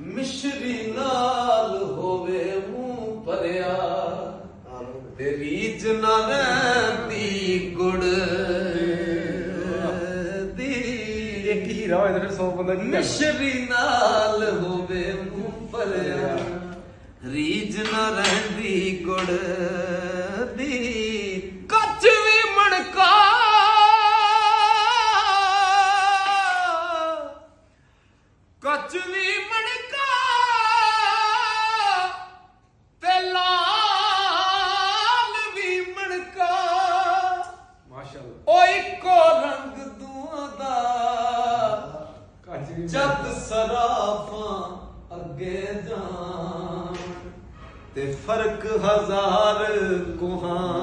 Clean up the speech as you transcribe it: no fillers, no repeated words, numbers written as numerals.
ਮਿਸ਼ਰੀ ਨਾਲ ਹੋਵੇ ਮੂੰਹ ਭਰਿਆ ਤੇ ਰੀਝ ਨਾ ਰਹਿੰਦੀ ਗੁੜ ਦੀ। ਇੱਕ ਹੀਰਾ ਹੋਏ ਤੇ 100 ਬੰਦਾ ਕੀ ਮਿਸ਼ਰੀ ਨਾਲ ਹੋਵੇ ਮੂੰਹ ਭਰਿਆ ਰੀਝ ਨਾ ਰਹਿੰਦੀ ਗੁੜ ਦੀ। ਕੱਚ ਵੀ ਮਣਕਾ ਕੱਚ ਵੀ ਮਣਕਾ ਤੇ ਲਾਲ ਵੀ ਮਣਕਾ ਮਾਸ਼ਾਅੱਲਾ ਓ ਇੱਕੋ ਰੰਗ ਦੂਆਂ ਦਾ ਕੱਚ ਵੀ ਜਦ ਸਰਾਫਾਂ ਅੱਗੇ ਜਾਣ ਤੇ ਫਰਕ ਹਜ਼ਾਰ ਕੋਹਾਂ